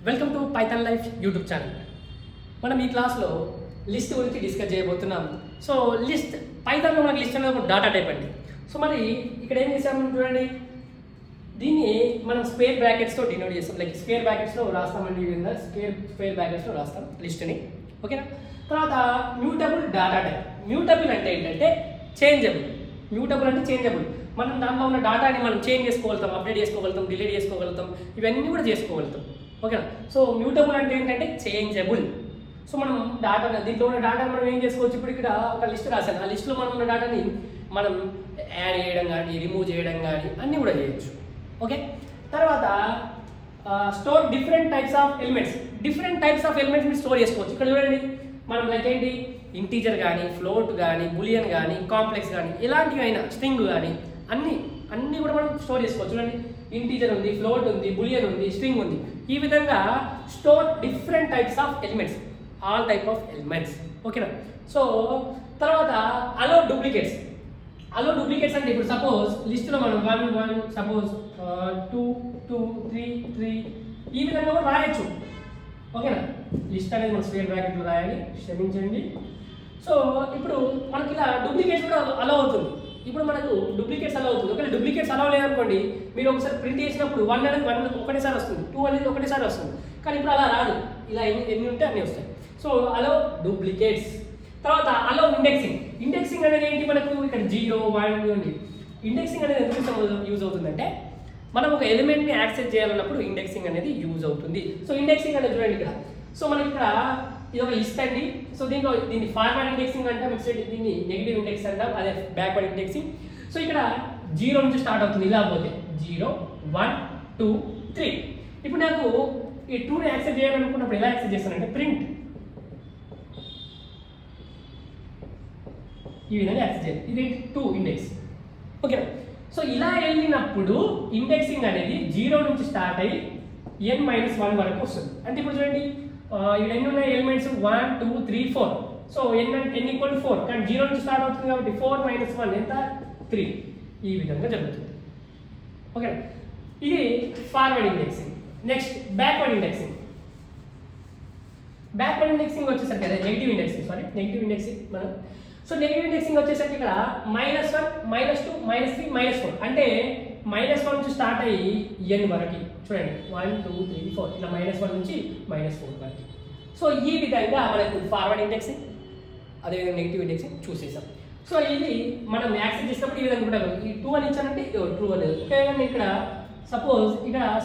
Welcome to Python life YouTube channel. మనం ఈ క్లాస్లో లిస్ట్ గురించి డిస్కస్ చేయబోతున్నాం. సో లిస్ట్ పైథాన్లో మనకి లిస్ట్ అనేది ఒక డాటా టైప్ అండి. సో మరి ఇక్కడ ఏం చేసాము చూడండి, దీన్ని మనం స్క్వేర్ బ్రాకెట్స్తో డినోట్ చేస్తాం. లైక్ స్క్వేర్ బ్రాకెట్స్లో రాస్తామండి. ఈ విధంగా స్క్వేర్ బ్రాకెట్స్లో రాస్తాం లిస్ట్ని. ఓకేనా? తర్వాత మ్యూటబుల్ డాటా టైప్. మ్యూటబుల్ అంటే ఏంటంటే చేంజబుల్. మ్యూటబుల్ అంటే చేంజబుల్. మనం దాంట్లో ఉన్న డాటాని మనం చేంజ్ చేసుకోగలుగుతాం, అప్డేట్ చేసుకోగలుగుతాం, డిలీట్ చేసుకోగలుగుతాం, ఇవన్నీ కూడా చేసుకోగలుగుతాం. ఓకేనా? సో మ్యూటబుల్ అంటే ఏంటంటే చేంజబుల్. సో మనం డాటా, దీంట్లో ఉన్న డాటాని మనం ఏం చేసుకోవచ్చు. ఇప్పుడు ఇక్కడ ఒక లిస్ట్ రాశాను. ఆ లిస్ట్లో మనం ఉన్న డాటాని మనం యాడ్ చేయడం కానీ, రిమూవ్ చేయడం కానీ అన్నీ కూడా చేయొచ్చు. ఓకే. తర్వాత store different types of elements. Different types of elements మీరు స్టోర్ చేసుకోవచ్చు. ఇక్కడ చూడండి, మనం లైక్ ఏంటి, ఇంటీజర్ కానీ, ఫ్లోట్ కానీ, బులియన్ కానీ, కాంప్లెక్స్ కానీ, ఎలాంటివి అయినా, స్ట్రింగ్ కానీ అన్నీ కూడా మనం స్టోర్ చేసుకోవచ్చు. చూడండి, ఇంటీజర్ ఉంది, ఫ్లోట్ ఉంది, బులియన్ ఉంది, స్ట్రింగ్ ఉంది. ఈ విధంగా store different types of elements, all type of elements. ఓకేనా? సో తర్వాత అలో డూప్లికేట్స్. అలో డూప్లికేట్స్ అంటే ఇప్పుడు సపోజ్ లిస్ట్లో మనం 1 1 సపోజ్ 2 2 3 3 ఈ విధంగా కూడా రాయొచ్చు. ఓకేనా? లిస్ట్ అనేది మనం స్క్వేర్ బ్రాకెట్లో రాయాలి, క్షమించండి. సో ఇప్పుడు మనకి ఇలా డూప్లికేట్స్ కూడా అలో అవుతుంది. ఇప్పుడు మనకు డూప్లికేట్స్ అలా అవుతుంది. ఒకవేళ డూప్లికేట్స్ అలా లేదనుకోండి, మీరు ఒకసారి ప్రింట్ చేసినప్పుడు 1 అనేది 1 ఒకటేసారి వస్తుంది, 2 అనేది ఒకటేసారి వస్తుంది. కానీ ఇప్పుడు అలా రాదు. ఇలా ఎన్ని ఉంటే అన్నీ వస్తాయి. So allow duplicates. తర్వాత అలో ఇండెక్సింగ్. ఇండెక్సింగ్ అనేది ఏంటి, మనకు ఇక్కడ 0 1 ఉంది. ఇండెక్సింగ్ అనేది ఎందుకు యూజ్ అవుతుందంటే, మనం ఒక ఎలిమెంట్ని యాక్సెస్ చేయాలన్నప్పుడు ఇండెక్సింగ్ అనేది యూజ్ అవుతుంది. సో ఇండెక్సింగ్ అనేది చూడండి ఇక్కడ. సో మనకి ఇక్కడ ఇది ఒక లిస్ట్ అండి. సో దీన్ని ఫార్వర్డ్ ఇండెక్సింగ్ అంటాం, దీన్ని నెగిటివ్ ఇండెక్స్ అంటాం, అదే బ్యాక్వర్డ్ ఇండెక్సింగ్. సో ఇక్కడ 0 నుంచి స్టార్ట్ అవుతుంది. ఇలా పోతే 0 1 2 3. ఇప్పుడు నాకు ఈ 2ని యాక్సెస్ చేయాలనుకున్నప్పుడు ఎలా యాక్సెస్ చేస్తానంటే ప్రింట్, ఈ విధంగా యాక్సెస్ చేయాలి. ఇది 2 ఇండెక్స్. ఓకేనా? సో ఇలా వెళ్ళినప్పుడు ఇండెక్సింగ్ అనేది 0 నుంచి స్టార్ట్ అయ్యి n-1 వరకు వస్తుంది. అంటే ఇప్పుడు చూడండి, ఇక్కడ ఎన్ని ఉన్నాయి ఎలిమెంట్స్, 1 2 3 4. సో n ఈక్వల్ 4, కానీ 0 నుంచి స్టార్ట్ అవుతుంది కాబట్టి 4 - 1 ఎంత, 3. ఈ విధంగా జరుగుతుంది. ఓకే, ఇది forward indexing. Next backward indexing. Backward indexing వచ్చేసరికి అదే నెగిటివ్ ఇండెక్సింగ్, నెగిటివ్ ఇండెక్సింగ్ మనం. సో నెగిటివ్ ఇండెక్సింగ్ వచ్చేసరికి ఇక్కడ -1 -2 -3 -4. అంటే -1 నుంచి స్టార్ట్ అయ్యి n వరకు చూడండి, 1 2 3 4 ఇలా -1 నుంచి -4 వరకు. సో ఈ విధంగా మనకు ఫార్వర్డ్ ఇండెక్సింగ్, అదేవిధంగా నెగిటివ్ ఇండెక్సింగ్ చూసేసాం. సో ఇది మనం యాక్సెస్ చేసినప్పుడు ఈ విధంగా కూడా ఈ 2 అని ఇచ్చానంటే ట్రూ అనేది. ఓకే, ఇక్కడ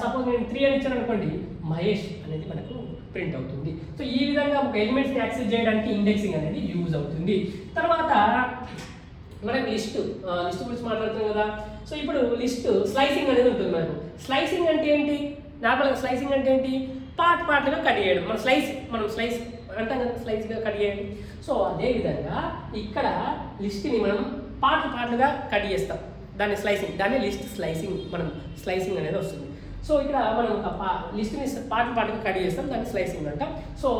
సపోజ్ నేను 3 అని ఇచ్చాను అనుకోండి, మహేష్ అనేది మనకు ప్రింట్ అవుతుంది. సో ఈ విధంగా ఒక ఎలిమెంట్స్ని యాక్సెస్ చేయడానికి ఇండెక్సింగ్ అనేది యూజ్ అవుతుంది. తర్వాత మనకి లిస్ట్ గురించి మాట్లాడుతున్నాం కదా. సో ఇప్పుడు లిస్ట్ స్లైసింగ్ అనేది ఉంటుంది మనకు. స్లైసింగ్ అంటే ఏంటి, నార్మల్గా స్లైసింగ్ అంటే ఏంటి, పార్ట్గా కట్ చేయడం. మనం స్లైస్ అంటాం కదా, స్లైస్గా కట్ చేయడం. సో అదే విధంగా ఇక్కడ లిస్ట్ని మనం పార్ట్లుగా కట్ చేస్తాం, దాన్ని స్లైసింగ్, దాన్ని లిస్ట్ స్లైసింగ్, మనం స్లైసింగ్ అనేది వస్తుంది. సో ఇక్కడ మనం ఒక లిస్ట్ని పార్ట్గా కట్ చేస్తాం, దాన్ని స్లైసింగ్ అంటాం. సో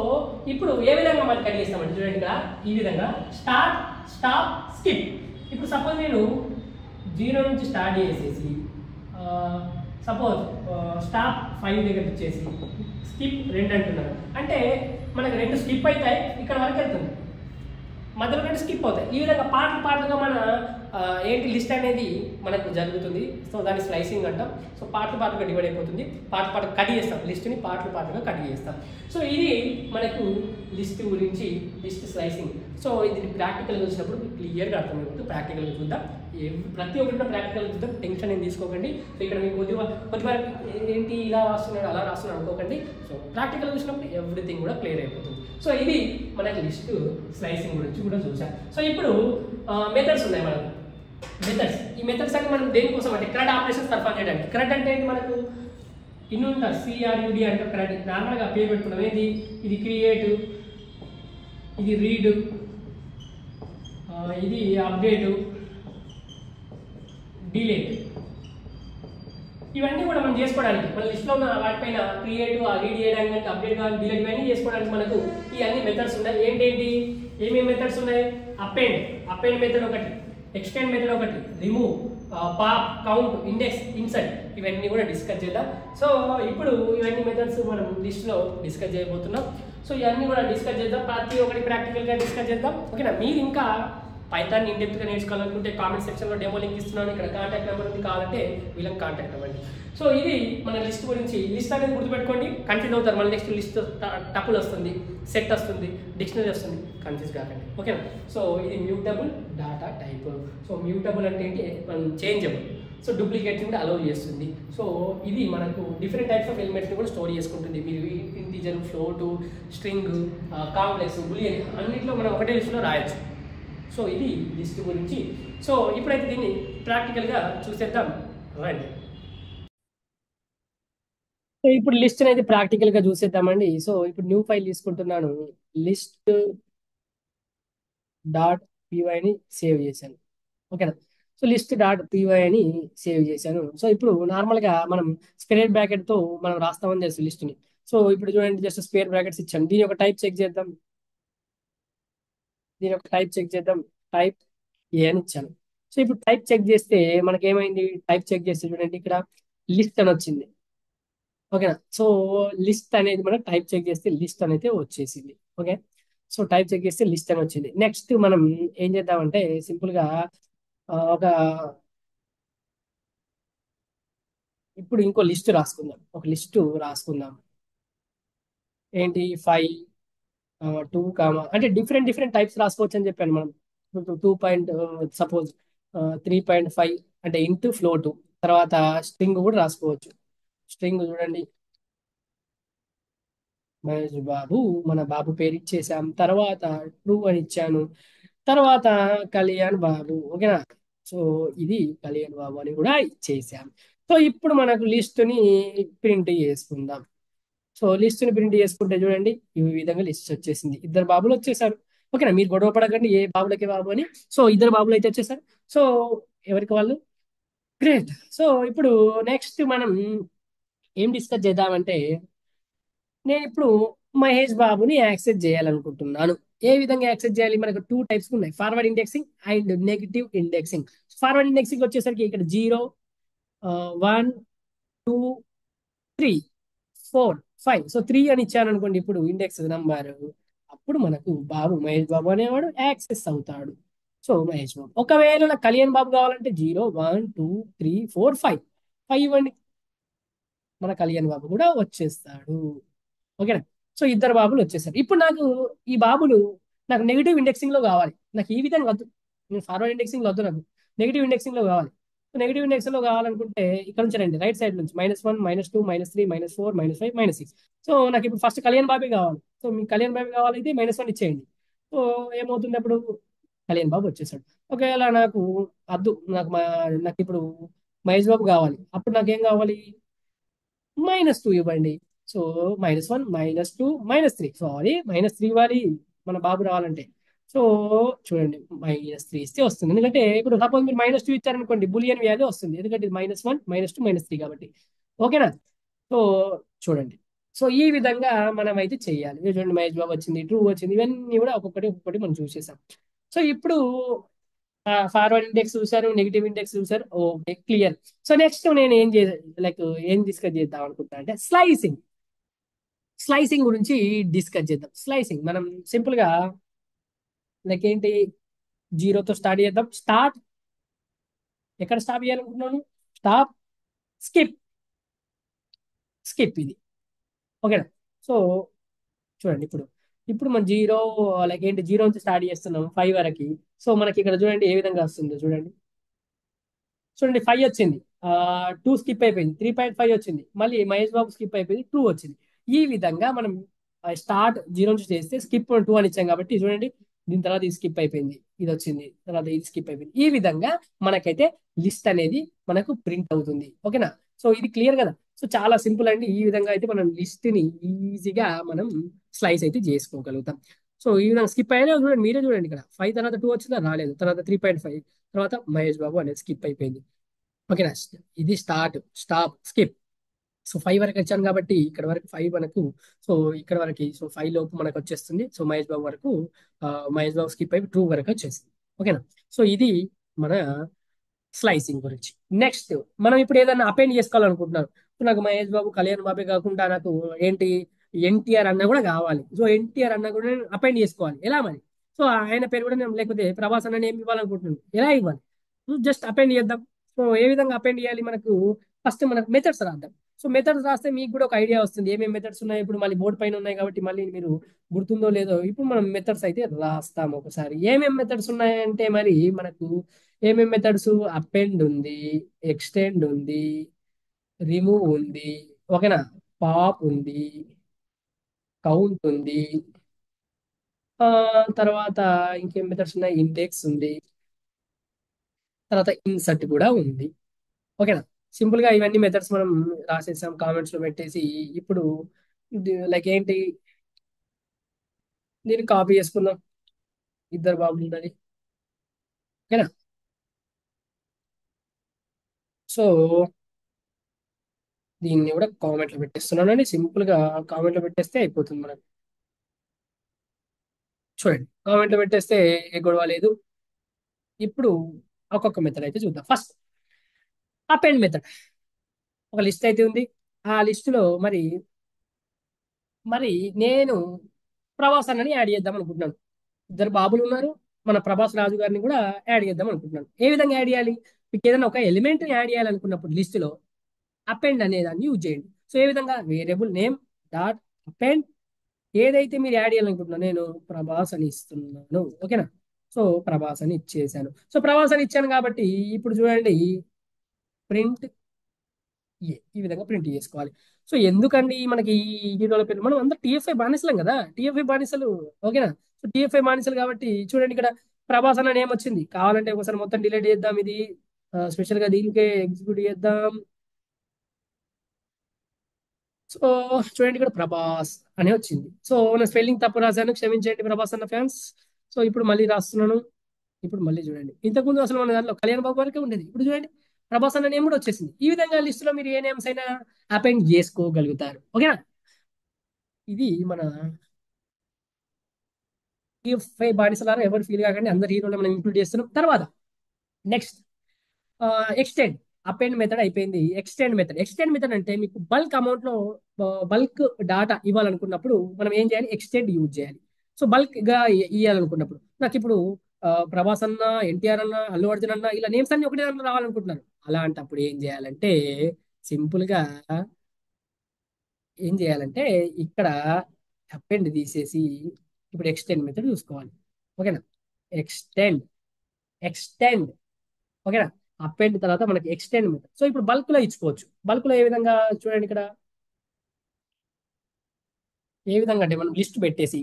ఇప్పుడు ఏ విధంగా మనం కట్ చేస్తామంటే చూడండి, ఇక్కడ ఈ విధంగా స్టార్ట్ స్టాప్ స్కిప్. ఇప్పుడు సపోజ్ నేను 0 నుంచి స్టార్ట్ చేసేసి సపోజ్ స్టాప్ 5 దగ్గర వచ్చేసి స్కిప్ 2 అంటున్నాను అంటే మనకు 2 స్కిప్ అవుతాయి, ఇక్కడ వరకు వెళ్తుంది, మధ్యలో 2 స్కిప్ అవుతాయి. ఈ విధంగా పార్ట్లుగా మన ఏంటి లిస్ట్ అనేది మనకు జరుగుతుంది. సో దాన్ని స్లైసింగ్ అంటాం. సో పార్ట్లుగా డివైడ్ అయిపోతుంది, పార్ట్ కట్ చేస్తాం, లిస్ట్ని పార్ట్లుగా కట్ చేస్తాం. సో ఇది మనకు లిస్ట్ గురించి, లిస్ట్ స్లైసింగ్. సో ఇది ప్రాక్టికల్గా వచ్చినప్పుడు క్లియర్గా అర్థమైపోతుంది. ప్రాక్టికల్గా చూద్దాం, ప్రతి ఒక్కటి కూడా ప్రాక్టికల్గా చూద్దాం, టెన్షన్ ఏం తీసుకోకండి. సో ఇక్కడ మీకు కొద్దిగా ఏంటి ఇలా రాస్తున్నాడు అలా రాస్తున్నాడు అనుకోకండి. సో ప్రాక్టికల్గా చూసినప్పుడు ఎవ్రీథింగ్ కూడా క్లియర్ అయిపోతుంది. సో ఇది మనకి లిస్ట్ స్లైసింగ్ గురించి కూడా చూసాం. సో ఇప్పుడు మెథడ్స్ ఉన్నాయి మనకు. మెథడ్స్, ఈ మెథడ్స్ అంటే మనం దేనికోసం అంటే CRUD ఆపరేషన్స్ పర్ఫామ్ చేయడానికి. CRUD అంటే ఏంటి, మనకు ఇన్ని ఉంటారు, CRUD అంటే CRUD నార్మల్గా పేరు పెట్టుకున్నాం. ఏంటి, ఇది క్రియేట్, ఇది రీడ్, ఇది అప్డేట్, డిలీట్. ఇవన్నీ కూడా మనం చేసుకోవడానికి, మన లిస్ట్లో ఉన్న వాటిపైన క్రియేట్, రీడ్ చేయడానికి, అప్డేట్ కానీ డిలీట్ ఇవన్నీ చేసుకోవడానికి మనకు ఈ అన్ని మెథడ్స్ ఉన్నాయి. ఏమేమి మెథడ్స్ ఉన్నాయి, అపెండ్ మెథడ్ ఒకటి, ఎక్స్టెండ్ మెథడ్ ఒకటి, remove pop, count, index, insert ఇవన్నీ కూడా డిస్కస్ చేద్దాం. సో ఇప్పుడు ఇవన్నీ మెథడ్స్ మనం లిస్ట్లో డిస్కస్ చేయబోతున్నాం. సో ఇవన్నీ కూడా డిస్కస్ చేద్దాం, ప్రతి ఒక్కటి ప్రాక్టికల్గా డిస్కస్ చేద్దాం. ఓకేనా? మీరు ఇంకా పైథాన్ ఇన్డెప్త్గా నేర్చుకోవాలనుకుంటే కామెంట్ సెక్షన్లో డెమో లింక్ ఇస్తున్నాను, ఇక్కడ కాంటాక్ట్ నెంబర్ ఉంది, కావాలంటే వీళ్ళకి కాంటాక్ట్ అవ్వండి. సో ఇది మన లిస్ట్ గురించి. లిస్ట్ అనేది గుర్తుపెట్టుకోండి, కన్ఫ్యూజ్ అవుతారు. మళ్ళీ నెక్స్ట్ లిస్ట్ టపుల్ వస్తుంది, సెట్ వస్తుంది, డిక్షనరీ వస్తుంది, కన్ఫ్యూజ్ కాకండి. ఓకేనా? సో ఇది mutable data type. So mutable అంటే ఏంటి? మనం చేంజబుల్. సో డూప్లికేట్స్ కూడా అలౌ చేస్తుంది. సో ఇది మనకు డిఫరెంట్ టైప్స్ ఆఫ్ ఎలిమెంట్స్ని కూడా స్టోర్ చేసుకుంటుంది. మీరు integer, float, string, complex, boolean అన్నింటిలో మనం ఒకటే లిస్ట్లో రాయొచ్చు. సో ఇది లిస్ట్ గురించి. సో ఇప్పుడైతే దీన్ని ప్రాక్టికల్గా చూసేద్దాం రండి. సో ఇప్పుడు లిస్ట్ అనేది ప్రాక్టికల్గా చూసేద్దామండి. సో ఇప్పుడు న్యూ ఫైల్ తీసుకుంటున్నాను, లిస్ట్ డాట్ పీవైని సేవ్ చేశాను. ఓకేనా? సో లిస్ట్ డాట్ పీవై అని సేవ్ చేశాను. సో ఇప్పుడు నార్మల్గా మనం స్క్వేర్ బ్రాకెట్తో మనం రాస్తామని తెలుసు లిస్ట్ని. సో ఇప్పుడు చూడండి, జస్ట్ స్క్వేర్ బ్రాకెట్స్ ఇచ్చాను. దీని ఒక టైప్ చెక్ చేద్దాం. టైప్ ఏ అని ఇచ్చాను. సో ఇప్పుడు టైప్ చెక్ చేస్తే మనకి ఏమైంది? టైప్ చెక్ చేస్తే చూడండి, ఇక్కడ లిస్ట్ అని వచ్చింది. ఓకేనా? సో లిస్ట్ అనేది మనం టైప్ చెక్ చేస్తే లిస్ట్ అనేది వచ్చేసింది. ఓకే? సో టైప్ చెక్ చేస్తే లిస్ట్ అని వచ్చింది. నెక్స్ట్ మనం ఏం చేద్దామంటే సింపుల్గా ఒక ఇప్పుడు ఇంకో లిస్ట్ రాసుకుందాం. ఒక లిస్టు రాసుకుందాం. ఏంటి? 5, 2, అంటే డిఫరెంట్ డిఫరెంట్ టైప్స్ రాసుకోవచ్చు అని చెప్పాను మనం. 2 3.5 అంటే ఇంటూ ఫ్లోటు, తర్వాత స్ట్రింగ్ కూడా రాసుకోవచ్చు. స్ట్రింగ్ చూడండి, మహేష్ బాబు, మన బాబు పేరు ఇచ్చేసాం, తర్వాత ట్రూ అని ఇచ్చాను, తర్వాత కళ్యాణ్ బాబు. ఓకేనా? సో ఇది కళ్యాణ్ బాబు అని కూడా ఇచ్చేసాం. సో ఇప్పుడు మనకు లిస్టుని ప్రింట్ చేసుకుందాం. సో లిస్టుని ప్రింట్ చేసుకుంటే చూడండి, ఈ విధంగా లిస్ట్ వచ్చేసింది. ఇద్దరు బాబులు వచ్చేసారు. ఓకేనా? మీరు గొడవ పడకండి ఏ బాబులకి బాబు అని. సో ఇద్దరు బాబులు అయితే వచ్చేసారు. సో ఎవరికి వాళ్ళు గ్రేట్. సో ఇప్పుడు నెక్స్ట్ మనం ఏం డిస్కస్ చేద్దామంటే, నేను ఇప్పుడు మహేష్ బాబుని యాక్సెస్ చేయాలనుకుంటున్నాను. ఏ విధంగా యాక్సెస్ చేయాలి? మనకు 2 టైప్స్ ఉన్నాయి, forward indexing and negative indexing. Forward indexing వచ్చేసరికి ఇక్కడ 0, 1, 2, 3, 4, 5. సో 3 అని ఇచ్చాను అనుకోండి, ఇప్పుడు ఇండెక్స్ నంబర్. అప్పుడు మనకు బాబు, మహేష్ బాబు అనేవాడు యాక్సెస్ అవుతాడు. సో మహేష్ బాబు. ఒకవేళ నాకు కళ్యాణ్ బాబు కావాలంటే 0, 1, 2, 3, 4, 5 అని మన కళ్యాణ్ బాబు కూడా వచ్చేస్తాడు. ఓకేనా? సో ఇద్దరు బాబులు వచ్చేసారు. ఇప్పుడు నాకు ఈ బాబులు నాకు నెగిటివ్ ఇండెక్సింగ్ లో కావాలి. నాకు ఈ విధంగా వద్దు, నేను ఫార్వర్డ్ ఇండెక్సింగ్ లో వద్దు, నాకు నెగిటివ్ ఇండెక్సింగ్ లో కావాలి. నెగిటివ్ ఇండెక్సింగ్ లో కావాలనుకుంటే ఇక్కడ నుంచి రండి, రైట్ సైడ్ నుంచి -1, -2, -3, -4, -5, -6. సో నాకు ఇప్పుడు ఫస్ట్ కళ్యాణ్ బాబే కావాలి. సో మీకు కళ్యాణ్ బాబు కావాలైతే -1 ఇచ్చేయండి. సో ఏమవుతుంది అప్పుడు? కళ్యాణ్ బాబు వచ్చేసాడు. ఒకవేళ నాకు వద్దు, నాకు ఇప్పుడు మహేష్ బాబు కావాలి, అప్పుడు నాకేం కావాలి? -2 ఇవ్వండి. సో -1, -2, -3. సారీ, -3 ఇవ్వాలి మన బాబు రావాలంటే. సో చూడండి, -3 ఇస్తే వస్తుంది. ఎందుకంటే ఇప్పుడు సపోజ్ మీరు -2 ఇచ్చారనుకోండి, బులియన్ వ్యాల్యూ వస్తుంది. ఎందుకంటే ఇది -1, -2, -3 కాబట్టి. ఓకేనా? సో చూడండి, సో ఈ విధంగా మనం అయితే చేయాలి. ఇది చూడండి, మహేష్ బాబు వచ్చింది, ట్రూ వచ్చింది, ఇవన్నీ కూడా ఒక్కొక్కటి ఒక్కొక్కటి మనం చూసేసాం. సో ఇప్పుడు ఫార్వర్డ్ ఇండెక్స్ చూసారు, నెగిటివ్ ఇండెక్స్ చూసారు. Okay, clear. సో నెక్స్ట్ నేను ఏం డిస్కస్ చేద్దాం అనుకుంటా అంటే స్లైసింగ్ గురించి డిస్కస్ చేద్దాం. స్లైసింగ్ మనం సింపుల్ గా ఏంటి, 0తో స్టార్ట్ చేద్దాం. ఎక్కడ స్టాప్ చేయాలనుకుంటున్నాను? స్టాప్, స్కిప్, ఇది. ఓకేనా? సో చూడండి, ఇప్పుడు మనం ఏంటి, 0 నుంచి స్టార్ట్ చేస్తున్నాం 5 వరకు. సో మనకి ఇక్కడ చూడండి ఏ విధంగా వస్తుందో చూడండి. 5 వచ్చింది, 2 స్కిప్ అయిపోయింది, 3.5 వచ్చింది, మళ్ళీ మహేష్ బాబు స్కిప్ అయిపోయింది, 2 వచ్చింది. ఈ విధంగా మనం స్టార్ట్ 0 నుంచి చేస్తే స్కిప్ 2 అని ఇచ్చాం కాబట్టి చూడండి, దీని తర్వాత ఇది స్కిప్ అయిపోయింది, ఇది వచ్చింది, తర్వాత ఇది స్కిప్ అయిపోయింది. ఈ విధంగా మనకైతే లిస్ట్ అనేది మనకు ప్రింట్ అవుతుంది. ఓకేనా? సో ఇది క్లియర్ కదా? సో చాలా సింపుల్ అండి. ఈ విధంగా అయితే మనం లిస్ట్ ని ఈజీగా మనం స్లైస్ అయితే చేసుకోగలుగుతాం. సో ఈ విధంగా స్కిప్ అయినా చూడండి, మీరే చూడండి, ఇక్కడ 5 తర్వాత 2 వచ్చిందా? రాలేదు. తర్వాత 3.5, తర్వాత మహేష్ బాబు అనేది స్కిప్ అయిపోయింది. ఓకేనా? ఇది స్టార్ట్, స్టాప్, స్కిప్. సో 5 వరకు వచ్చాను కాబట్టి ఇక్కడ వరకు 5 మనకు. సో ఇక్కడ వరకు, సో 5 లోపు మనకు వచ్చేస్తుంది. సో మహేష్ బాబు వరకు, మహేష్ బాబు స్కిప్ అయిపోయి 2 వరకు వచ్చేసింది. ఓకేనా? సో ఇది మన స్లైసింగ్ గురించి. నెక్స్ట్ మనం ఇప్పుడు ఏదైనా అపెండ్ చేసుకోవాలనుకుంటున్నాం. ఇప్పుడు నాకు మహేష్ బాబు, కళ్యాణ్ బాబే కాకుండా నాకు ఏంటి ఎన్టీఆర్ అన్న కూడా కావాలి. సో ఎన్టీఆర్ అన్న కూడా నేను అపెండ్ చేసుకోవాలి. ఎలా మరి? సో ఆయన పేరు కూడా నేను, లేకపోతే ప్రభాస్ అన్న ఏమి ఇవ్వాలనుకుంటున్నాను, ఎలా ఇవ్వాలి? జస్ట్ అపెండ్ చేద్దాం. సో ఏ విధంగా అపెండ్ చేయాలి? మనకు ఫస్ట్ మనకు మెథడ్స్ రాద్దాం. సో మెథడ్స్ రాస్తే మీకు కూడా ఒక ఐడియా వస్తుంది ఏమేమి మెథడ్స్ ఉన్నాయి. ఇప్పుడు మళ్ళీ బోర్డు పైన ఉన్నాయి కాబట్టి మళ్ళీ మీరు గుర్తుందో లేదో, ఇప్పుడు మనం మెథడ్స్ అయితే రాస్తాము ఒకసారి. ఏమేమి మెథడ్స్ ఉన్నాయంటే మరి మనకు ఏమేమి మెథడ్స్? అపెండ్ ఉంది, ఎక్స్టెండ్ ఉంది, రిమూవ్ ఉంది, ఓకేనా, పాప్ ఉంది, కౌంట్ ఉంది, ఆ తర్వాత ఇంకేం మెథడ్స్ ఉన్నాయి? ఇండెక్స్ ఉంది, తర్వాత ఇన్సర్ట్ కూడా ఉంది. ఓకేనా? సింపుల్ గా ఇవన్నీ మెథడ్స్ మనం రాసేసాం కామెంట్స్ లో పెట్టేసి. ఇప్పుడు లైక్ ఏంటి, దీన్ని కాపీ చేసుకుందాం. ఇద్దరు బాబులు ఉన్నది. ఓకేనా? సో దీన్ని కూడా కామెంట్ లో పెట్టేస్తున్నానండి. సింపుల్ గా కామెంట్ లో పెట్టేస్తే అయిపోతుంది మనకు. చూడండి, కామెంట్ లో పెట్టేస్తే ఏ గొడవ లేదు. ఇప్పుడు ఒక్కొక్క మెథడ్ అయితే చూద్దాం. First append method. ఒక లిస్ట్ అయితే ఉంది. ఆ లిస్ట్ లో మరి మరి నేను ప్రభాస్ అన్నని యాడ్ చేద్దాం అనుకుంటున్నాను. ఇద్దరు బాబులు ఉన్నారు. మన ప్రభాస్ రాజు గారిని కూడా యాడ్ చేద్దాం అనుకుంటున్నాను. ఏ విధంగా యాడ్ చేయాలి? మీకు ఏదైనా ఒక ఎలిమెంట్ యాడ్ చేయాలనుకున్నప్పుడు లిస్ట్ లో అపెండ్ అనే దాన్ని యూజ్ చేయండి. సో ఏ విధంగా? Variable name dot append. ఏదైతే మీరు యాడ్ చేయాలనుకుంటున్నా, నేను ప్రభాస్ అని ఇస్తున్నాను. ఓకేనా? సో ప్రభాస్ అని ఇచ్చేసాను. సో ప్రభాస్ అని ఇచ్చాను కాబట్టి ఇప్పుడు చూడండి, ప్రింట్ ఈ విధంగా ప్రింట్ చేసుకోవాలి. సో ఎందుకండి మనకి ఈ హీరోల పేరు? మనం అందరూ టీఎఫ్ఐ బానిసలం కదా, టీఎఫ్ఐ బానిసలు. ఓకేనా? సో టీఎఫ్ఐ బానిసలు కాబట్టి చూడండి, ఇక్కడ ప్రభాస్ అన్న నేమ్ వచ్చింది. కావాలంటే ఒకసారి మొత్తం డిలీట్ చేద్దాం. ఇది స్పెషల్ గా దీనికే ఎగ్జిక్యూట్ చేద్దాం. సో చూడండి, ఇక్కడ ప్రభాస్ అని వచ్చింది. సో నా స్పెల్లింగ్ తప్పు రాశాను, క్షమించండి ప్రభాస్ అన్న ఫ్యాన్స్. సో ఇప్పుడు మళ్ళీ రాస్తున్నాను. ఇప్పుడు మళ్ళీ చూడండి, ఇంతకుముందు అసలు మన దాంట్లో కళ్యాణ్ బాబు వరకే ఉండేది. ఇప్పుడు చూడండి, ప్రభాస్ అన్న నేమ్ కూడా వచ్చేసింది. ఈ విధంగా లిస్ట్ లో మీరు ఏ నేమ్స్ అయినా అపెండ్ చేసుకోగలుగుతారు. ఓకేనా? ఇది మన టీఎఫ్ఐ బానిసలారా ఎవరు ఫీల్ కాకండి, అందరు హీరోలు మనం ఇంక్లూడ్ చేస్తున్నాం. తర్వాత నెక్స్ట్ ఎక్స్టెండ్. అపెండ్ మెథడ్ అయిపోయింది. Extend method. ఎక్స్టెండ్ మెథడ్ అంటే మీకు బల్క్ అమౌంట్ లో బల్క్ డాటా ఇవ్వాలనుకున్నప్పుడు మనం ఏం చేయాలి? ఎక్స్టెండ్ యూజ్ చేయాలి. సో బల్క్ గా ఇవ్వాలనుకున్నప్పుడు నాకు ఇప్పుడు ప్రభాస్ అన్న, ఎన్టీఆర్ అన్న, అల్లు అర్జున్ అన్న, ఇలా నేమ్స్ అన్ని ఒకటే దాంట్లో రావాలనుకుంటున్నారు. అలాంటప్పుడు ఏం చేయాలంటే సింపుల్ గా ఏం చేయాలంటే ఇక్కడ అపెండ్ తీసేసి ఇప్పుడు ఎక్స్టెండ్ మెథడ్ చూసుకోవాలి. ఓకేనా? Extend, extend. ఓకేనా? అపెండ్ తర్వాత మనకి ఎక్స్టెండ్ మెథడ్. సో ఇప్పుడు బల్క్ లో ఇచ్చుకోవచ్చు. బల్క్ లో ఏ విధంగా? చూడండి ఇక్కడ ఏ విధంగా అంటే మనం లిస్ట్ పెట్టేసి,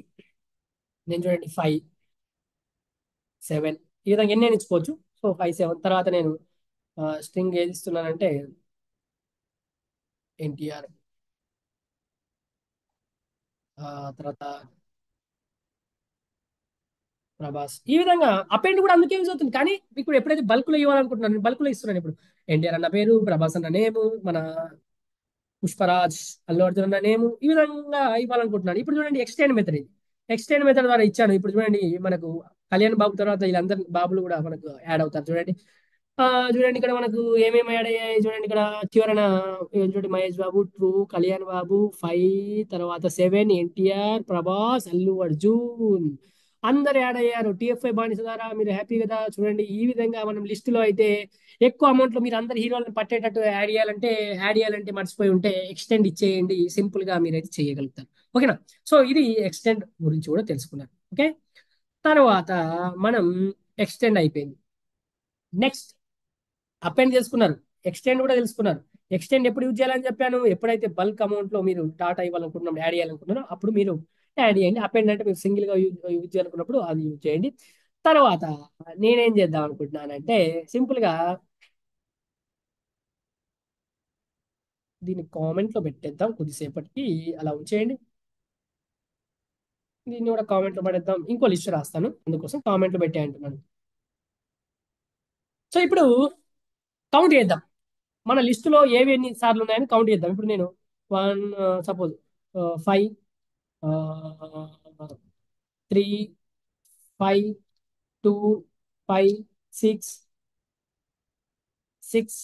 నేను చూడండి 5, 7 ఈ విధంగా ఎన్ని ఇచ్చుకోవచ్చు. సో 5, 7 తర్వాత నేను స్ట్రింగ్ ఏది ఇస్తున్నానంటే ఎన్టీఆర్, తర్వాత ప్రభాస్. ఈ విధంగా అపెండ్ కూడా అందుకే యూజ్ అవుతుంది. కానీ ఇప్పుడు ఎప్పుడైతే బల్క్ లో ఇవ్వాలనుకుంటున్నాను, నేను బల్క్ లో ఇస్తున్నాను. ఇప్పుడు ఎన్టీఆర్ అన్న పేరు, ప్రభాస్ అన్న నేము, మన పుష్పరాజ్, అల్లు అర్జున్ అన్న నేము, ఈ విధంగా ఇవ్వాలనుకుంటున్నాను. ఇప్పుడు చూడండి, ఎక్స్టెండ్ మెథడ్ ఇది. ఎక్స్టెండ్ మెథడ్ ద్వారా ఇచ్చాను. ఇప్పుడు చూడండి, మనకు కళ్యాణ్ బాబు తర్వాత వీళ్ళందరి బాబులు కూడా మనకు యాడ్ అవుతారు. చూడండి, ఆ చూడండి ఇక్కడ మనకు ఏమేమి యాడ్ అయ్యాయి. చూడండి ఇక్కడ చివరన చూడండి, మహేష్ బాబు 2, కళ్యాణ్ బాబు 5, తర్వాత 7 ఎన్టీఆర్, ప్రభాస్, అల్లు అర్జున్ అందరు యాడ్ అయ్యారు. టిఎఫ్ఐ బానిస ద్వారా మీరు హ్యాపీ కదా. చూడండి, ఈ విధంగా మనం లిస్ట్ లో అయితే ఎక్కువ అమౌంట్ లో మీరు అందరు హీరోలను పట్టేటట్టు యాడ్ చేయాలంటే మర్చిపోయి ఉంటే ఎక్స్టెండ్ ఇచ్చేయండి. సింపుల్ గా మీరైతే చేయగలుగుతారు. ఓకేనా? సో ఇది ఎక్స్టెండ్ గురించి కూడా తెలుసుకున్నారు. ఓకే, తర్వాత మనం ఎక్స్టెండ్ అయిపోయింది. నెక్స్ట్ అపెండ్ చేసుకున్నారు, ఎక్స్టెండ్ కూడా తెలుసుకున్నారు. ఎక్స్టెండ్ ఎప్పుడు యూజ్ చేయాలని చెప్పాను? ఎప్పుడైతే బల్క్ అమౌంట్ లో మీరు డాటా ఇవ్వాలనుకుంటున్నాం, యాడ్ చేయాలనుకుంటున్నారో అప్పుడు మీరు యాడ్ చేయండి. అపెండ్ అంటే మీరు సింగిల్ గా యూజ్ చేయాలనుకున్నప్పుడు అది యూజ్ చేయండి. తర్వాత నేనేం చేద్దాం అనుకుంటున్నానంటే సింపుల్ గా దీన్ని కామెంట్ లో పెట్టేద్దాం కొద్దిసేపటికి, అలా ఉంచేయండి. దీన్ని కూడా కామెంట్ లో పడేద్దాం. ఇంకో లిస్ట్ రాస్తాను, అందుకోసం కామెంట్ లో పెట్టే అంటున్నాను. సో ఇప్పుడు కౌంట్ చేద్దాం. మన లిస్టులో ఏవి ఎన్ని సార్లు ఉన్నాయని కౌంట్ చేద్దాం. ఇప్పుడు నేను 1, సపోజ్ 5, 3, 5, 2, 5, 6, 6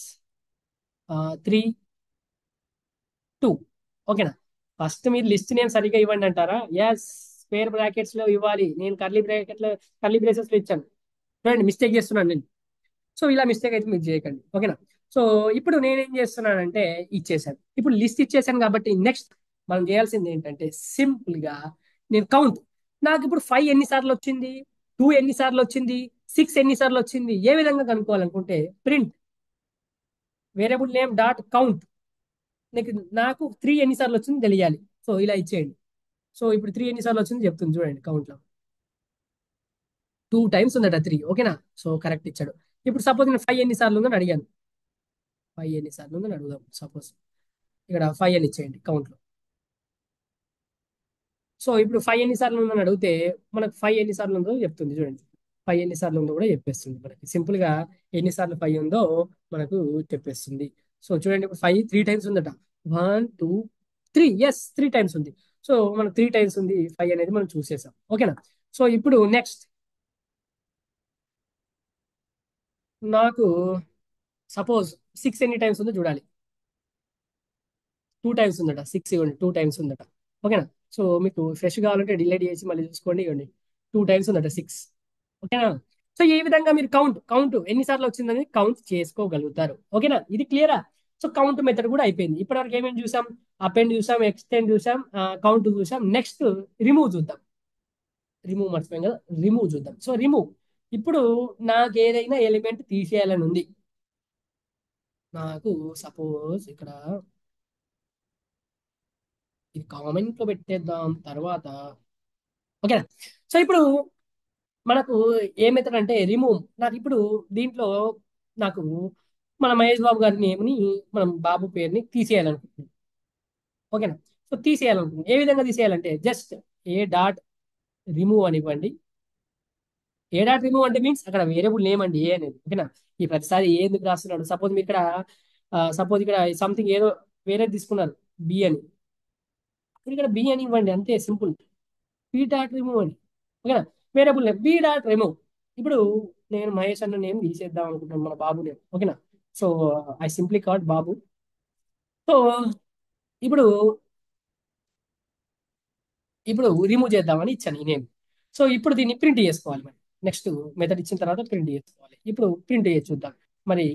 3 2. ఓకేనా? ఫస్ట్ మీరు లిస్ట్ నేమ్ సరిగ్గా ఇవ్వండి అంటారా? ఎస్, స్క్వేర్ బ్రాకెట్స్ లో ఇవ్వాలి. నేను కర్లీ బ్రేసెస్ లో ఇచ్చాను. చూడండి, మిస్టేక్ చేస్తున్నాను నేను. సో ఇలా మిస్టేక్ అయితే మీరు చేయకండి. ఓకేనా? సో ఇప్పుడు నేనేం చేస్తున్నానంటే ఇచ్చేసాను. ఇప్పుడు లిస్ట్ ఇచ్చేసాను కాబట్టి నెక్స్ట్ మనం చేయాల్సింది ఏంటంటే సింపుల్ గా నేను కౌంట్. నాకు ఇప్పుడు 5 ఎన్నిసార్లు వచ్చింది, 2 ఎన్నిసార్లు వచ్చింది, 6 ఎన్నిసార్లు వచ్చింది, ఏ విధంగా కనుక్కోవాలనుకుంటే print variable name dot count. నీకు నాకు 3 ఎన్నిసార్లు వచ్చింది తెలియాలి. సో ఇలా ఇచ్చేయండి. సో ఇప్పుడు 3 ఎన్నిసార్లు వచ్చింది చెప్తుంది చూడండి కౌంట్ లో. 2 టైమ్స్ ఉందట 3. ఓకేనా? సో కరెక్ట్ ఇచ్చాడు. ఇప్పుడు సపోజ్ నేను 5 ఎన్నిసార్లు ఉందని అడిగాను. 5 ఎన్నిసార్లు ఉందని అడుగుదాం. సపోజ్ ఇక్కడ 5 అని ఇచ్చేయండి కౌంట్ లో. సో ఇప్పుడు 5 ఎన్నిసార్లు ఉందని అడిగితే మనకు 5 ఎన్నిసార్లు ఉందో చెప్తుంది చూడండి. 5 ఎన్నిసార్లు ఉందో కూడా చెప్పేస్తుంది మనకి. సింపుల్ గా ఎన్నిసార్లు 5 ఉందో మనకు చెప్పేస్తుంది. సో చూడండి, ఇప్పుడు 5 3 టైమ్స్ ఉందట. 1 2 3. ఎస్, 3 టైమ్స్ ఉంది. సో మనకు 3 టైమ్స్ ఉంది 5 అనేది మనం చూసేసాం. ఓకేనా? సో ఇప్పుడు నెక్స్ట్ నాకు సపోజ్ 6 ఎన్ని టైమ్స్ ఉందో చూడాలి. 2 టైమ్స్ ఉందట. 6 ఇవ్వండి, 2 టైమ్స్ ఉందట. ఓకేనా? సో మీకు ఫ్రెష్ కావాలంటే డిలీట్ చేసి మళ్ళీ చూసుకోండి. ఇవ్వండి, 2 టైమ్స్ ఉందట 6. ఓకేనా? సో ఈ విధంగా మీరు కౌంట్ ఎన్నిసార్లు వచ్చిందని కౌంట్ చేసుకోగలుగుతారు. ఓకేనా? ఇది క్లియరా? సో కౌంట్ మెథడ్ కూడా అయిపోయింది. ఇప్పటివరకు ఏమేమి చూసాం? అపెండ్ చూసాం, ఎక్స్టెండ్ చూసాం, కౌంట్ చూసాం. నెక్స్ట్ రిమూవ్ చూద్దాం. రిమూవ్ మర్చిపోయాం కదా, రిమూవ్ చూద్దాం. So remove. ఇప్పుడు నాకు ఏదైనా ఎలిమెంట్ తీసేయాలని ఉంది. నాకు సపోజ్ ఇక్కడ ఇది కామెంట్ లో పెట్టేద్దాం తర్వాత. ఓకేనా? సో ఇప్పుడు మనకు ఏ మెథడ్ అంటే రిమూవ్. నాకు ఇప్పుడు దీంట్లో నాకు మన మహేష్ బాబు గారి నేమ్ని, మనం బాబు పేరుని తీసేయాలనుకుంటున్నాం. ఓకేనా? సో తీసేయాలనుకుంటున్నాం. ఏ విధంగా తీసేయాలంటే జస్ట్ ఏ డాట్ రిమూవ్ అని ఇవ్వండి. ఏ డాట్ రిమూవ్ అంటే మీన్స్ అక్కడ వేరియబుల్ నేమ్ అండి ఏ అనేది. ఓకేనా? ఈ ప్రతిసారి ఏ ఎందుకు రాస్తున్నాడు? సపోజ్ మీరు ఇక్కడ సపోజ్ ఇక్కడ సంథింగ్ ఏదో వేరే తీసుకున్నారు, బి అని. మీరు ఇక్కడ బి అని ఇవ్వండి, అంతే సింపుల్. బి డాట్ రిమూవ్ అని. ఓకేనా? Variable name B dot remove. ఇప్పుడు నేను మహేష్ అన్న నేమ్ తీసేద్దాం అనుకుంటున్నాను, మన బాబు నేమ్. ఓకేనా? So I simply called Babu. So ఇప్పుడు ఇప్పుడు రిమూవ్ చేద్దామని ఇచ్చాను ఈ నేమ్. సో ఇప్పుడు దీన్ని ప్రింట్ చేసుకోవాలి మరి. నెక్స్ట్ మెథడ్ ఇచ్చిన తర్వాత ప్రింట్ చేసుకోవాలి. ఇప్పుడు ప్రింట్ చేసి చూద్దాం మరి.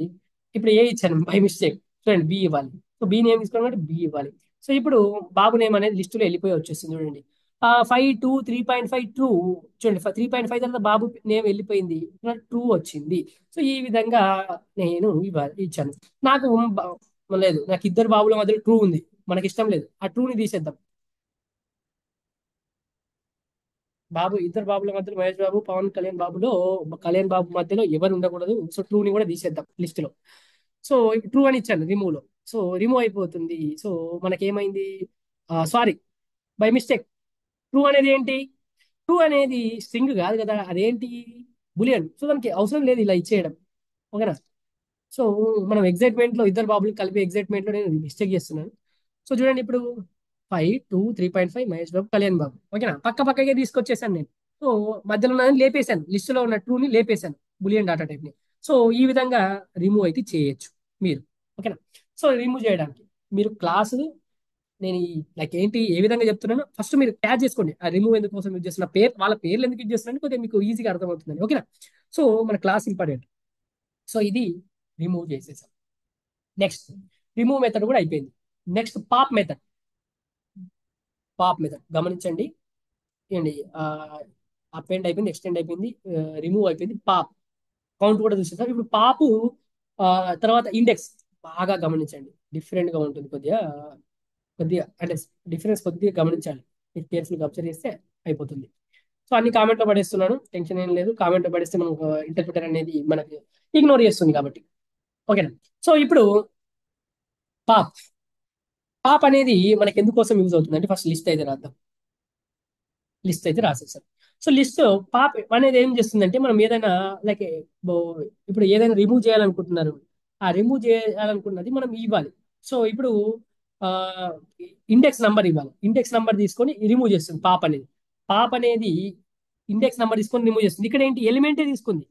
ఇప్పుడు ఏ ఇచ్చాను బై మిస్టేక్. చూడండి, బి ఇవ్వాలి. సో బి నేమ్ తీసుకోవాలంటే బి ఇవ్వాలి. సో ఇప్పుడు బాబు నేమ్ అనేది లిస్టులో వెళ్ళిపోయి వచ్చేసింది చూడండి. 5 2 3.5 ట్రూ. చూడండి, 3.5 తర్వాత బాబు నేమ్ వెళ్ళిపోయింది, ట్రూ వచ్చింది. సో ఈ విధంగా నేను ఇచ్చాను. నాకు లేదు, నాకు ఇద్దరు బాబుల మధ్యలో ట్రూ ఉంది, మనకి ఇష్టం లేదు. ఆ ట్రూని తీసేద్దాం. ఇద్దరు బాబుల మధ్యలో మహేష్ బాబు పవన్ కళ్యాణ్ బాబులో కళ్యాణ్ బాబు మధ్యలో ఎవరు ఉండకూడదు. సో ట్రూని కూడా తీసేద్దాం లిస్ట్ లో. సో ట్రూ అని ఇచ్చాను రిమూవ్ లో. సో రిమూవ్ అయిపోతుంది. సో మనకేమైంది? Sorry, by mistake. ట్రూ అనేది ఏంటి? ట్రూ అనేది స్ట్రింగ్ కాదు కదా, అదేంటి? బులియన్. సో దానికి అవసరం లేదు ఇలా ఇచ్చేయడం. ఓకేనా? సో మనం ఎగ్జైట్మెంట్ లో ఇద్దరు బాబులు కలిపి ఎగ్జైట్మెంట్ లో నేను మిస్టేక్ చేస్తున్నాను. సో చూడండి, ఇప్పుడు 5 2 3.5 మహేష్ బాబు కళ్యాణ్ బాబు. ఓకేనా? పక్క పక్కగా తీసుకొచ్చేసాను నేను. సో మధ్యలో ఉన్నది లేపేశాను, లిస్టులో ఉన్న ట్రూని లేపేశాను, బులియన్ డాటా టైప్ ని. సో ఈ విధంగా రిమూవ్ అయితే చేయొచ్చు మీరు. ఓకేనా? సో రిమూవ్ చేయడానికి మీరు క్లాసు, నేను లైక్ ఏంటి ఏ విధంగా చెప్తున్నానో ఫస్ట్ మీరు క్యాచ్ చేసుకోండి. ఆ రిమూవ్ ఎందుకు కోసం యూజ్ చేస్తున్న పేరు, వాళ్ళ పేర్లు ఎందుకు యూజ్ చేస్తున్నారని కొద్దిగా మీకు ఈజీగా అర్థమవుతుందండి. ఓకేనా? సో మన క్లాస్ ఇంపార్టెంట్. సో ఇది రిమూవ్ చేసేసాం. నెక్స్ట్ రిమూవ్ మెథడ్ కూడా అయిపోయింది. నెక్స్ట్ పాప్ మెథడ్ గమనించండి. ఏంటి, అపెండ్ అయిపోయింది, ఎక్స్టెండ్ అయిపోయింది, రిమూవ్ అయిపోయింది. పాప్ కౌంట్ కూడా చూసేసాం. ఇప్పుడు పాపు ఆ, తర్వాత ఇండెక్స్ బాగా గమనించండి. డిఫరెంట్ గా ఉంటుంది కొద్దిగా. కొద్దిగా అంటే డిఫరెన్స్ కొద్దిగా గమనించాలి. మీరు కేర్ఫుల్గా అబ్జర్వ్ చేస్తే అయిపోతుంది. సో అన్ని కామెంట్ లో పడేస్తున్నాను, టెన్షన్ ఏం లేదు. కామెంట్ లో పడేస్తే మనకు ఇంటర్ప్రిటర్ అనేది మనకి ఇగ్నోర్ చేస్తుంది కాబట్టి. ఓకేనా? సో ఇప్పుడు పాప్ పాప్ అనేది మనకి ఎందుకోసం యూజ్ అవుతుంది అంటే ఫస్ట్ లిస్ట్ అయితే రాద్దాం. లిస్ట్ అయితే రాసేసాం. సో లిస్ట్ పాప్ అనేది ఏం చేస్తుందంటే మనం ఏదైనా లైక్ ఇప్పుడు ఏదైనా రిమూవ్ చేయాలనుకుంటున్నారు, ఆ రిమూవ్ చేయాలనుకున్నది మనం ఇవ్వాలి. సో ఇప్పుడు ఇండెక్స్ నంబర్ ఇవ్వాలి. ఇండెక్స్ నంబర్ తీసుకొని రిమూవ్ చేస్తుంది పాప్ అనేది ఇండెక్స్ నంబర్ తీసుకొని రిమూవ్ చేస్తుంది. ఇక్కడ ఏంటి, ఎలిమెంటే తీసుకుంది.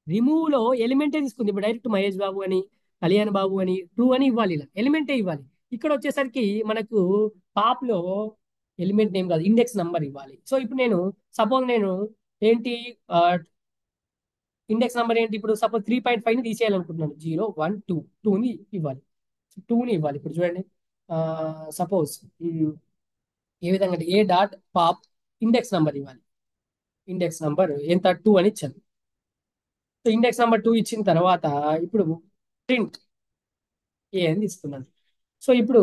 రిమూవ్ లో ఎలిమెంటే తీసుకుంది. ఇప్పుడు డైరెక్ట్ మహేష్ బాబు అని కళ్యాణ్ బాబు అని ట్రూ అని ఇవ్వాలి, ఇలా ఎలిమెంటే ఇవ్వాలి. ఇక్కడ వచ్చేసరికి మనకు పాప్ లో ఎలిమెంట్ నేమ్ కాదు, ఇండెక్స్ నంబర్ ఇవ్వాలి. సో ఇప్పుడు నేను సపోజ్ నేను ఏంటి ఇండెక్స్ నెంబర్ ఏంటి, ఇప్పుడు సపోజ్ 3.5 ని తీసేయాలనుకుంటున్నాను. 0 1 2 ఇవ్వాలి. టూని ఇవ్వాలి. ఇప్పుడు చూడండి, సపోజ్ ఏ విధంగా అంటే A dot pop index number ఇవ్వాలి. ఇండెక్స్ నంబర్ ఎంత 2 అని ఇచ్చాను. సో ఇండెక్స్ నంబర్ 2 ఇచ్చిన తర్వాత ఇప్పుడు ప్రింట్ ఏ అని ఇస్తున్నాను. సో ఇప్పుడు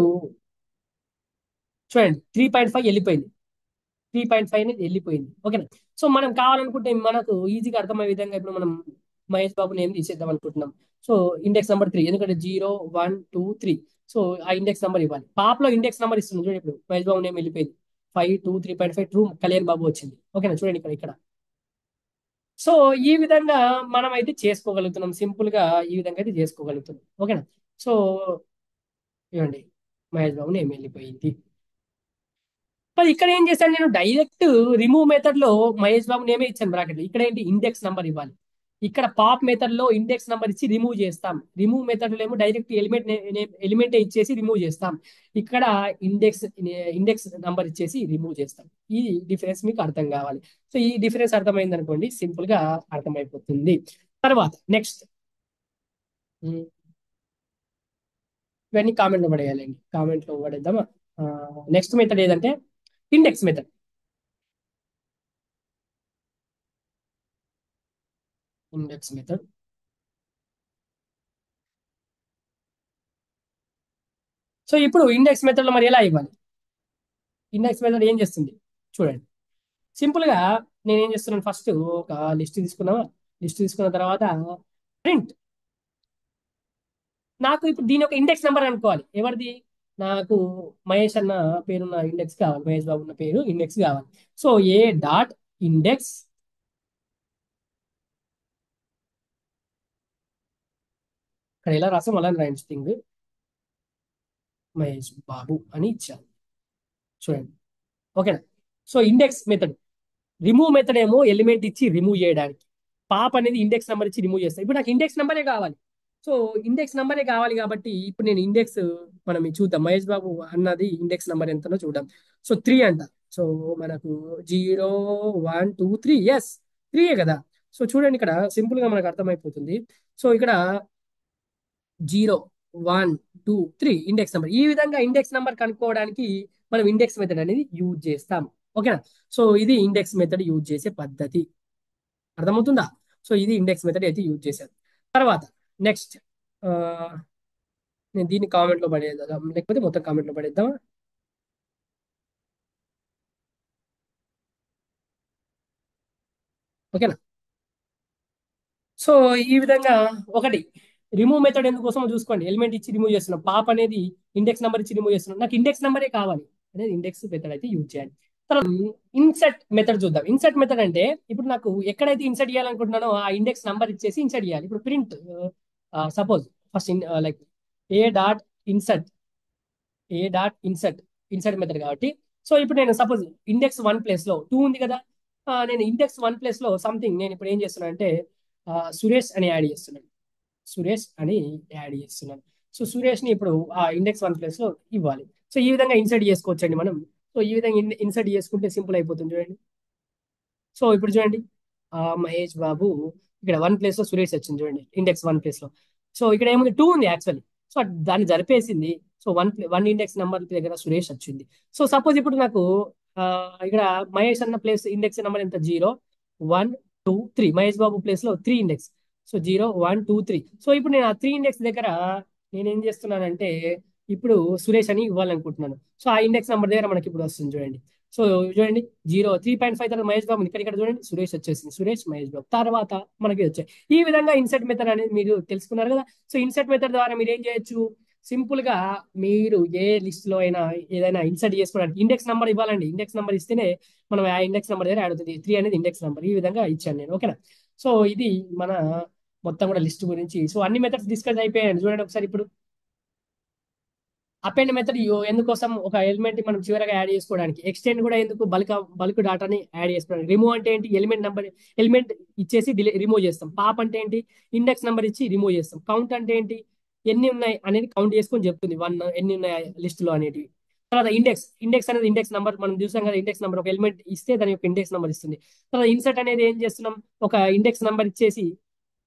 చూడండి 3.5 వెళ్ళిపోయింది. 3.5 అనేది వెళ్ళిపోయింది. ఓకేనా. సో మనం కావాలనుకుంటే మనకు ఈజీగా అర్థమయ్యే విధంగా ఇప్పుడు మనం మహేష్ బాబు నేమ్ తీసేద్దాం అనుకుంటున్నాం. సో ఇండెక్స్ నెంబర్ 3, ఎందుకంటే 0 1 2 3. సో ఆ ఇండెక్స్ నెంబర్ ఇవ్వాలి. పాప్ లో ఇండెక్స్ నెంబర్ ఇస్తుంది చూడండి. ఇప్పుడు మహేష్ బాబు నేమ్ వెళ్ళిపోయింది. 5 2 3.5 ట్రూ కళ్యాణ్ బాబు వచ్చింది. ఓకేనా, చూడండి ఇక్కడ ఇక్కడ. సో ఈ విధంగా మనం అయితే చేసుకోగలుగుతున్నాం. సింపుల్ గా ఈ విధంగా అయితే చేసుకోగలుగుతున్నాం. ఓకేనా. సో ఇవ్వండి, మహేష్ బాబు నేమ్ వెళ్ళిపోయింది. మరి ఇక్కడ ఏం చేశాను, నేను డైరెక్ట్ రిమూవ్ మెథడ్ లో మహేష్ బాబు నేమే ఇచ్చాను బ్రాకెట్. ఇక్కడ ఏంటి, ఇండెక్స్ నంబర్ ఇవ్వాలి. ఇక్కడ పాప్ మెథడ్ లో ఇండెక్స్ నంబర్ ఇచ్చి రిమూవ్ చేస్తాం. రిమూవ్ మెథడ్ లో ఏమో డైరెక్ట్ ఎలిమెంట్ ఇచ్చేసి రిమూవ్ చేస్తాం. ఇక్కడ ఇండెక్స్ నంబర్ ఇచ్చేసి రిమూవ్ చేస్తాం. ఈ డిఫరెన్స్ మీకు అర్థం కావాలి. సో ఈ డిఫరెన్స్ అర్థమైంది అనుకోండి, సింపుల్ గా అర్థమైపోతుంది. తర్వాత నెక్స్ట్ ఇవన్నీ కామెంట్ లో పడేయాలండి. కామెంట్ లో పడేద్దామా. నెక్స్ట్ మెథడ్ ఏదంటే index method. Index method. So ఇప్పుడు ఇండెక్స్ మెథడ్ లో మరి ఎలా ఇవ్వాలి. ఇండెక్స్ మెథడ్ ఏం చేస్తుంది చూడండి. సింపుల్ గా నేను ఏం చేస్తున్నాను, ఫస్ట్ ఒక లిస్ట్ తీసుకున్నావా. లిస్ట్ తీసుకున్న తర్వాత ప్రింట్. నాకు ఇప్పుడు దీని ఒక ఇండెక్స్ నెంబర్ అనుకోవాలి. ఎవరిది, నాకు మహేష్ అన్న పేరున్న ఇండెక్స్ కావాలి. మహేష్ బాబు ఉన్న పేరు ఇండెక్స్ కావాలి. సో ఏ డాట్ ఇండెక్స్ ఇక్కడ ఎలా రాసాం అలా రాయండి. థింగ్ మహేష్ బాబు అని ఇచ్చాను చూడండి. ఓకేనా. So index method. Remove method ఏమో ఎలిమెంట్ ఇచ్చి రిమూవ్ చేయడానికి. పాప్ అనేది ఇండెక్స్ నెంబర్ ఇచ్చి రిమూవ్ చేస్తాను. ఇప్పుడు నాకు ఇండెక్స్ నెంబరే కావాలి. సో ఇండెక్స్ నెంబరే కావాలి కాబట్టి ఇప్పుడు నేను ఇండెక్స్ మనం చూద్దాం. మహేష్ బాబు అన్నది ఇండెక్స్ నెంబర్ ఎంతనో చూద్దాం. సో 3 అంట. సో మనకు 0 1 2 3, ఎస్ 3 కదా. సో చూడండి ఇక్కడ సింపుల్ గా మనకు అర్థమైపోతుంది. సో ఇక్కడ 0 1 2 3 ఇండెక్స్ నెంబర్. ఈ విధంగా ఇండెక్స్ నెంబర్ కనుక్కోవడానికి మనం ఇండెక్స్ మెథడ్ అనేది యూజ్ చేస్తాం. ఓకేనా. సో ఇది ఇండెక్స్ మెథడ్ యూజ్ చేసే పద్ధతి. అర్థమవుతుందా. సో ఇది ఇండెక్స్ మెథడ్ అయితే యూజ్ చేశాను. తర్వాత నెక్స్ట్ నేను దీన్ని కామెంట్ లో పడేద్దాం, లేకపోతే మొత్తం కామెంట్ లో పడేద్దాం. ఓకేనా. సో ఈ విధంగా ఒకటి రిమూవ్ మెథడ్ ఎందుకోసం చూసుకోండి. ఎలిమెంట్ ఇచ్చి రిమూవ్ చేస్తున్నాం. పాప్ అనేది ఇండెక్స్ నెంబర్ ఇచ్చి రిమూవ్ చేస్తున్నాం. నాకు ఇండెక్స్ నెంబరే కావాలి అనేది ఇండెక్స్ మెథడ్ అయితే యూజ్ చేయాలి. తర్వాత ఇన్సర్ట్ మెథడ్ చూద్దాం. ఇన్సర్ట్ మెథడ్ అంటే ఇప్పుడు నాకు ఎక్కడైతే ఇన్సర్ట్ చేయాలనుకుంటున్నానో ఆ ఇండెక్స్ నెంబర్ ఇచ్చేసి ఇన్సర్ట్ చేయాలి. ఇప్పుడు print suppose first like A dot insert insert method కాబట్టి. సో ఇప్పుడు నేను సపోజ్ ఇండెక్స్ 1 ప్లేస్ లో 2 ఉంది కదా. నేను ఇండెక్స్ 1 ప్లేస్ లో సంథింగ్ నేను ఇప్పుడు ఏం చేస్తున్నాను అంటే సురేష్ అని యాడ్ చేస్తున్నాను. సురేష్ అని యాడ్ చేస్తున్నాను. సో సురేష్ ని ఇప్పుడు ఆ ఇండెక్స్ 1 ప్లేస్ లో ఇవ్వాలి. సో ఈ విధంగా ఇన్సర్ట్ చేసుకోవచ్చండి మనం. సో ఈ విధంగా ఇన్సర్ట్ చేసుకుంటే సింపుల్ అయిపోతుంది చూడండి. సో ఇప్పుడు చూడండి, మహేష్ బాబు ఇక్కడ 1 ప్లేస్ లో సురేష్ వచ్చింది చూడండి, ఇండెక్స్ 1 ప్లేస్ లో. సో ఇక్కడ ఏముంది 2 ఉంది యాక్చువల్లీ. సో దాన్ని జరిపేసింది. సో వన్ ఇండెక్స్ నెంబర్ దగ్గర సురేష్ వచ్చింది. సో సపోజ్ ఇప్పుడు నాకు ఆ, ఇక్కడ మహేష్ అన్న ప్లేస్ ఇండెక్స్ నెంబర్ ఎంత, 0 1 2 3. మహేష్ బాబు ప్లేస్ లో 3 ఇండెక్స్. సో 0 1 2 3. సో ఇప్పుడు నేను ఆ 3 ఇండెక్స్ దగ్గర నేను ఏం చేస్తున్నానంటే ఇప్పుడు సురేష్ అని ఇవ్వాలనుకుంటున్నాను. సో ఆ ఇండెక్స్ నెంబర్ దగ్గర మనకి ఇప్పుడు వస్తుంది చూడండి. సో చూడండి 3.5 తర్వాత మహేష్ బాబు ఇక్కడ ఇక్కడ చూడండి సురేష్ వచ్చేసింది. సురేష్ మహేష్ బాబు తర్వాత మనకి వచ్చాయి. ఈ విధంగా ఇన్సర్ట్ మెథడ్ అనేది మీరు తెలుసుకున్నారు కదా. సో ఇన్సర్ట్ మెథడ్ ద్వారా మీరు ఏం చేయొచ్చు, సింపుల్ గా మీరు ఏ లిస్ట్ లో అయినా ఏదైనా ఇన్సర్ట్ చేసుకోవడానికి ఇండెక్స్ నెంబర్ ఇవ్వాలండి. ఇండెక్స్ నెంబర్ ఇస్తేనే మనం ఆ ఇండెక్స్ నెంబర్ దగ్గర యాడ్ అవుతుంది. 3 అనేది ఇండెక్స్ నెంబర్. ఈ విధంగా ఇచ్చాను నేను. ఓకేనా. సో ఇది మన మొత్తం కూడా లిస్ట్ గురించి. సో అన్ని మెథడ్స్ డిస్కస్ అయిపోయాయండి. చూడండి ఒకసారి ఇప్పుడు అపెండ్ మెథడ్ ఎందుకోసం, ఒక ఎలిమెంట్ మనం చివరగా యాడ్ చేసుకోవడానికి. ఎక్స్టెండ్ కూడా ఎందుకు, బల్క్ డాటాని యాడ్ చేసుకోవడానికి. రిమూవ్ అంటే ఏంటి, ఎలిమెంట్ ఇచ్చేసి రిమూవ్ చేస్తాం. పాప్ అంటే ఏంటి, ఇండెక్స్ నెంబర్ ఇచ్చి రిమూవ్ చేస్తాం. కౌంట్ అంటే ఏంటి, ఎన్ని ఉన్నాయి అనేది కౌంట్ చేసుకొని చెప్తుంది వన్ ఎన్ని ఉన్నాయి లిస్టులో అనేటివి. తర్వాత ఇండెక్స్ అనేది ఇండెక్స్ నెంబర్ మనం చూసాం కదా, ఇండెక్స్ నెంబర్ ఒక ఎలిమెంట్ ఇస్తే దాని యొక్క ఇండెక్స్ నెంబర్ ఇస్తుంది. తర్వాత ఇన్సర్ట్ అనేది ఏం చేస్తున్నాం, ఒక ఇండెక్స్ నెంబర్ ఇచ్చేసి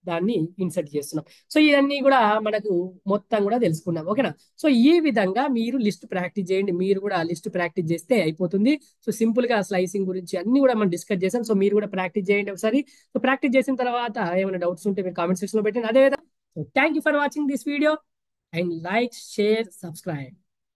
దాన్ని ఇన్సర్ట్ చేస్తున్నాం. సో ఇవన్నీ కూడా మనకు మొత్తం కూడా తెలుసుకున్నాం. ఓకేనా. సో ఈ విధంగా మీరు లిస్ట్ ప్రాక్టీస్ చేయండి, మీరు కూడా లిస్ట్ ప్రాక్టీస్ చేస్తే అయిపోతుంది. సో సింపుల్ గా స్లైసింగ్ గురించి అన్ని కూడా మనం డిస్కస్ చేసాం. సో మీరు కూడా ప్రాక్టీస్ చేయండి ఒకసారి. సో ప్రాక్టీస్ చేసిన తర్వాత ఏమైనా డౌట్స్ ఉంటే మీరు కామెంట్ సెక్షన్ లో పెట్టండి. అదేవిధంగా thank you for watching this video and like, share, subscribe.